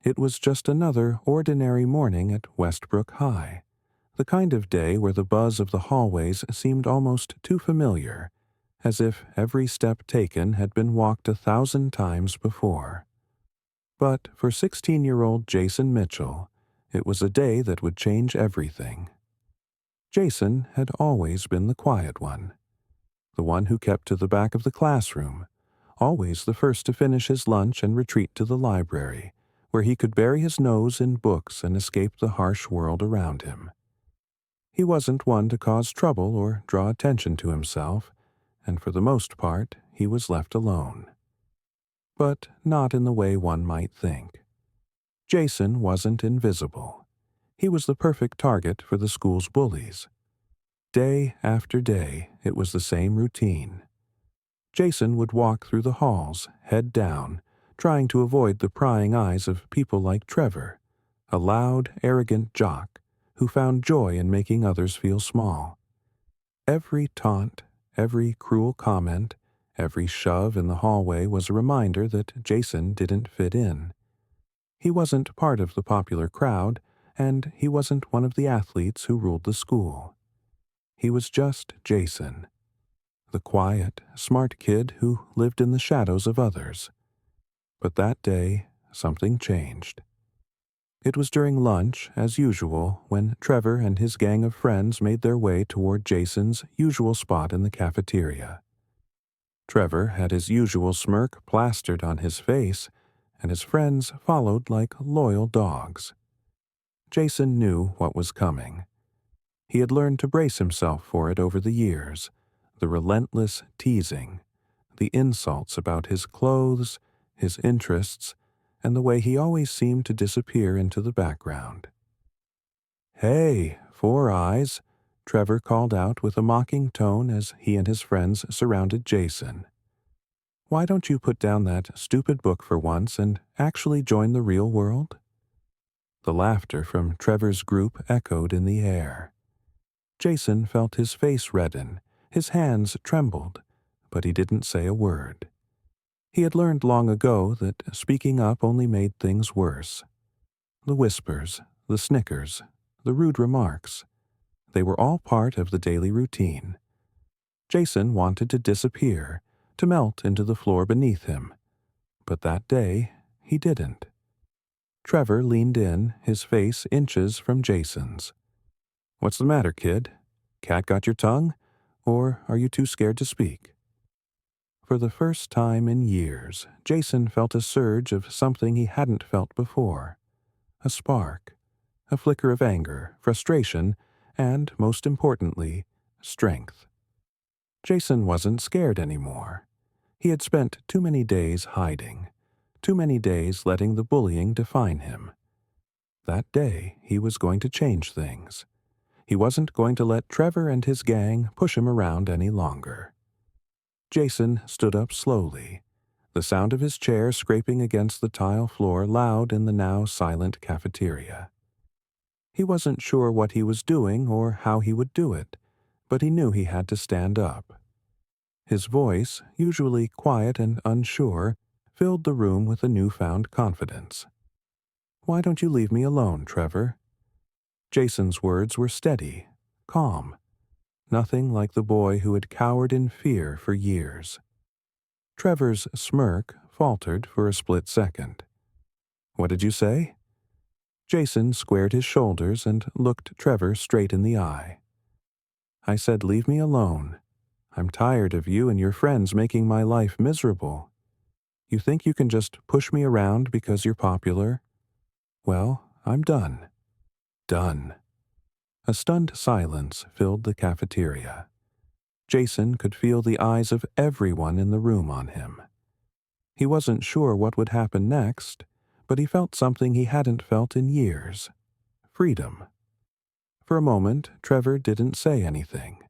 It was just another ordinary morning at Westbrook High, the kind of day where the buzz of the hallways seemed almost too familiar, as if every step taken had been walked 1,000 times before. But for 16-year-old Jason Mitchell, it was a day that would change everything. Jason had always been the quiet one, the one who kept to the back of the classroom, always the first to finish his lunch and retreat to the library, where he could bury his nose in books and escape the harsh world around him. He wasn't one to cause trouble or draw attention to himself, and for the most part, he was left alone. But not in the way one might think. Jason wasn't invisible. He was the perfect target for the school's bullies. Day after day, it was the same routine. Jason would walk through the halls, head down, trying to avoid the prying eyes of people like Trevor, a loud, arrogant jock who found joy in making others feel small. Every taunt, every cruel comment, every shove in the hallway was a reminder that Jason didn't fit in. He wasn't part of the popular crowd, and he wasn't one of the athletes who ruled the school. He was just Jason, the quiet, smart kid who lived in the shadows of others. But that day, something changed. It was during lunch, as usual, when Trevor and his gang of friends made their way toward Jason's usual spot in the cafeteria. Trevor had his usual smirk plastered on his face, and his friends followed like loyal dogs. Jason knew what was coming. He had learned to brace himself for it over the years, the relentless teasing, the insults about his clothes, his interests, and the way he always seemed to disappear into the background. "Hey, Four Eyes," Trevor called out with a mocking tone as he and his friends surrounded Jason. "Why don't you put down that stupid book for once and actually join the real world?" The laughter from Trevor's group echoed in the air. Jason felt his face redden, his hands trembled, but he didn't say a word. He had learned long ago that speaking up only made things worse. The whispers, the snickers, the rude remarks, they were all part of the daily routine. Jason wanted to disappear, to melt into the floor beneath him. But that day, he didn't. Trevor leaned in, his face inches from Jason's. "What's the matter, kid? Cat got your tongue? Or are you too scared to speak?" For the first time in years, Jason felt a surge of something he hadn't felt before. A spark, a flicker of anger, frustration, and, most importantly, strength. Jason wasn't scared anymore. He had spent too many days hiding, too many days letting the bullying define him. That day, he was going to change things. He wasn't going to let Trevor and his gang push him around any longer. Jason stood up slowly, the sound of his chair scraping against the tile floor loud in the now silent cafeteria. He wasn't sure what he was doing or how he would do it, but he knew he had to stand up. His voice, usually quiet and unsure, filled the room with a newfound confidence. "Why don't you leave me alone, Trevor?" Jason's words were steady, calm. Nothing like the boy who had cowered in fear for years. Trevor's smirk faltered for a split second. "What did you say?" Jason squared his shoulders and looked Trevor straight in the eye. "I said leave me alone. I'm tired of you and your friends making my life miserable. You think you can just push me around because you're popular? Well, I'm done. Done." A stunned silence filled the cafeteria. Jason could feel the eyes of everyone in the room on him. He wasn't sure what would happen next, but he felt something he hadn't felt in years. Freedom. For a moment, Trevor didn't say anything.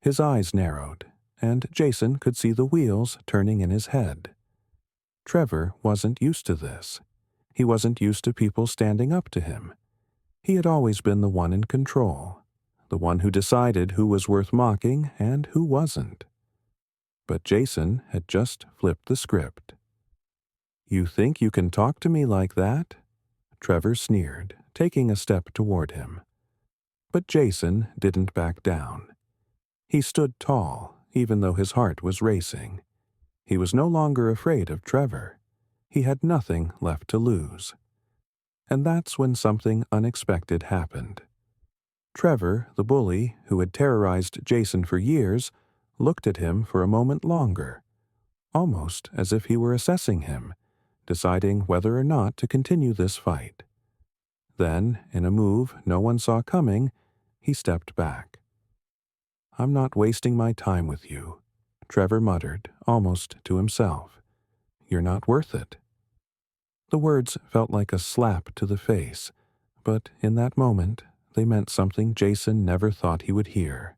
His eyes narrowed, and Jason could see the wheels turning in his head. Trevor wasn't used to this. He wasn't used to people standing up to him. He had always been the one in control, the one who decided who was worth mocking and who wasn't. But Jason had just flipped the script. "You think you can talk to me like that? Trevor sneered, taking a step toward him. But Jason didn't back down. He stood tall, even though his heart was racing. He was no longer afraid of Trevor. He had nothing left to lose. And that's when something unexpected happened. Trevor, the bully, who had terrorized Jason for years, looked at him for a moment longer, almost as if he were assessing him, deciding whether or not to continue this fight. Then, in a move no one saw coming, he stepped back. "I'm not wasting my time with you," Trevor muttered, almost to himself. "You're not worth it." The words felt like a slap to the face, but in that moment they meant something Jason never thought he would hear.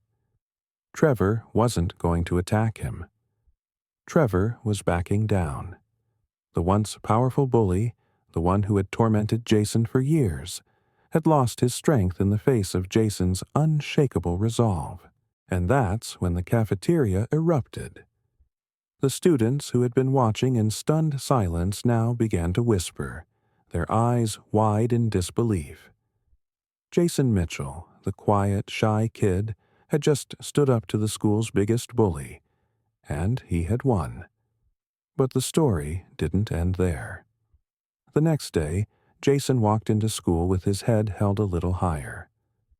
Trevor wasn't going to attack him. Trevor was backing down. The once powerful bully, the one who had tormented Jason for years, had lost his strength in the face of Jason's unshakable resolve. And that's when the cafeteria erupted. The students who had been watching in stunned silence now began to whisper, their eyes wide in disbelief. Jason Mitchell, the quiet, shy kid, had just stood up to the school's biggest bully, and he had won. But the story didn't end there. The next day, Jason walked into school with his head held a little higher.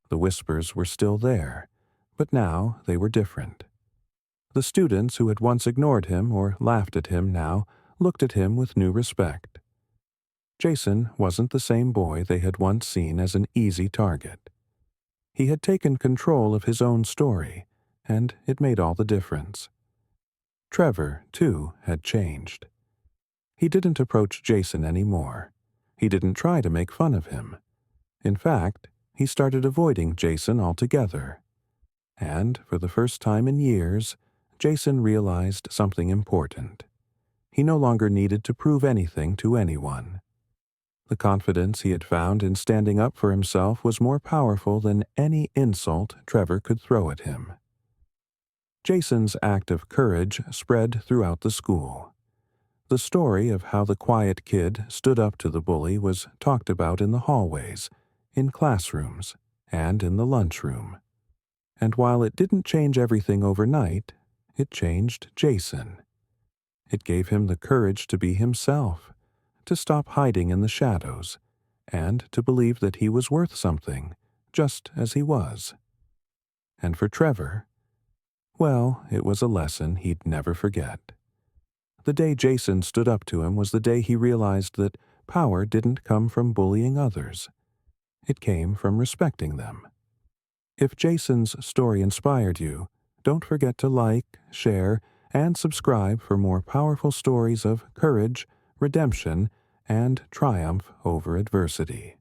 The whispers were still there, but now they were different. The students who had once ignored him or laughed at him now looked at him with new respect. Jason wasn't the same boy they had once seen as an easy target. He had taken control of his own story, and it made all the difference. Trevor, too, had changed. He didn't approach Jason anymore. He didn't try to make fun of him. In fact, he started avoiding Jason altogether. And, for the first time in years, Jason realized something important. He no longer needed to prove anything to anyone. The confidence he had found in standing up for himself was more powerful than any insult Trevor could throw at him. Jason's act of courage spread throughout the school. The story of how the quiet kid stood up to the bully was talked about in the hallways, in classrooms, and in the lunchroom. And while it didn't change everything overnight, it changed Jason. It gave him the courage to be himself, to stop hiding in the shadows, and to believe that he was worth something, just as he was. And for Trevor, well, it was a lesson he'd never forget. The day Jason stood up to him was the day he realized that power didn't come from bullying others. It came from respecting them. If Jason's story inspired you, don't forget to like, share, and subscribe for more powerful stories of courage, redemption, and triumph over adversity.